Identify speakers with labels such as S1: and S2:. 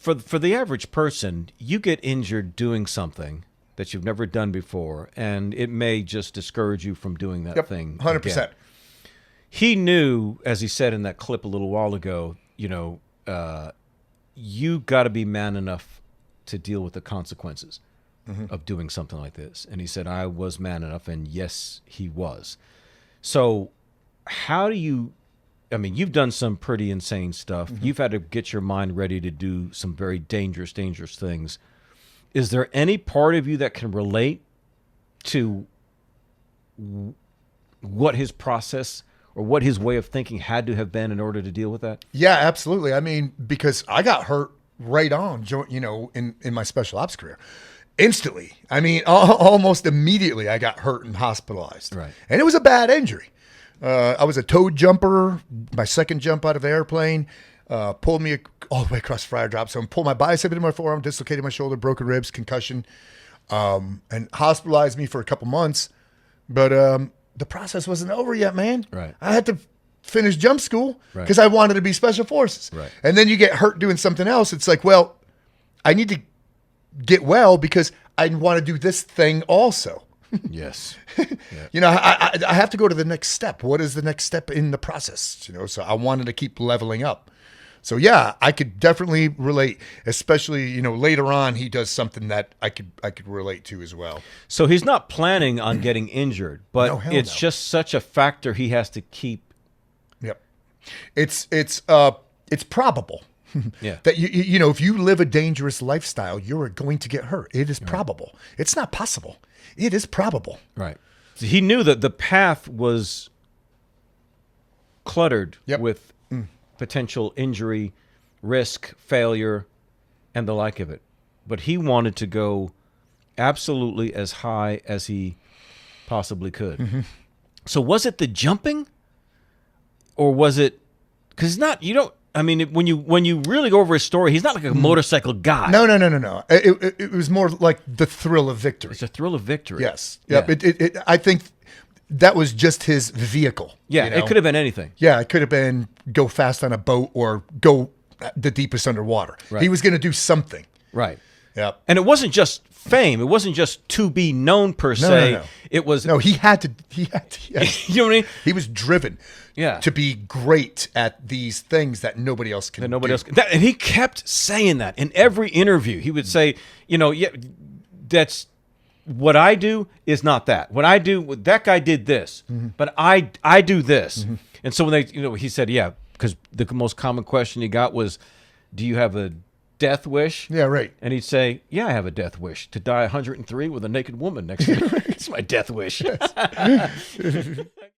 S1: for the average person, you get injured doing something that you've never done before, and it may just discourage you from doing that thing.
S2: 100%.
S1: Again. He knew, as he said in that clip a little while ago, you got to be man enough to deal with the consequences of doing something like this. And he said, I was man enough, and yes, he was. So how do you, you've done some pretty insane stuff. You've had to get your mind ready to do some very dangerous things. Is there any part of you that can relate to what his process or what his way of thinking had to have been in order to deal with that?
S2: Yeah, absolutely. I mean, because I got hurt right on, in my special ops career. Instantly. I mean, almost immediately I got hurt and hospitalized.
S1: Right.
S2: And it was a bad injury. I was a toad jumper, my second jump out of the airplane, pulled me all the way across the fryer drop zone, pulled my bicep into my forearm, dislocated my shoulder, broken ribs, concussion, and hospitalized me for a couple months. But the process wasn't over yet, man.
S1: Right.
S2: I had to finish jump school because I wanted to be special forces.
S1: Right.
S2: And then you get hurt doing something else. It's like, well, I need to get well because I want to do this thing also.
S1: Yes.
S2: Yeah. I have to go to the next step. What is the next step in the process? So I wanted to keep leveling up. So yeah, I could definitely relate, especially, later on he does something that I could relate to as well.
S1: So he's not planning on getting injured, but it's just such a factor he has to keep.
S2: Yep. It's probable.
S1: Yeah.
S2: That if you live a dangerous lifestyle, you're going to get hurt. It is probable. It's not possible. It is probable.
S1: Right. So he knew that the path was cluttered with potential injury, risk, failure, and the like of it. But he wanted to go absolutely as high as he possibly could. So was it the jumping, or was it, because when you really go over his story, he's not like a motorcycle guy.
S2: No. It was more like the thrill of victory.
S1: It's a thrill of victory.
S2: Yes. Yep. Yeah. I think that was just his vehicle.
S1: Yeah, it could have been anything.
S2: Yeah, it could have been go fast on a boat or go the deepest underwater.
S1: Right.
S2: He was going to do something.
S1: Right.
S2: Yep.
S1: And it wasn't just fame. It wasn't just to be known per se.
S2: No.
S1: It was
S2: he had to.
S1: You know what I mean?
S2: He was driven.
S1: Yeah.
S2: To be great at these things that nobody else can.
S1: And he kept saying that in every interview. He would say, that's what I do is not that. What I do, that guy did this, but I do this. And so when he said, because the most common question he got was, do you have a death wish?
S2: Yeah, right.
S1: And he'd say, yeah, I have a death wish, to die 103 with a naked woman next to me. It's my death wish.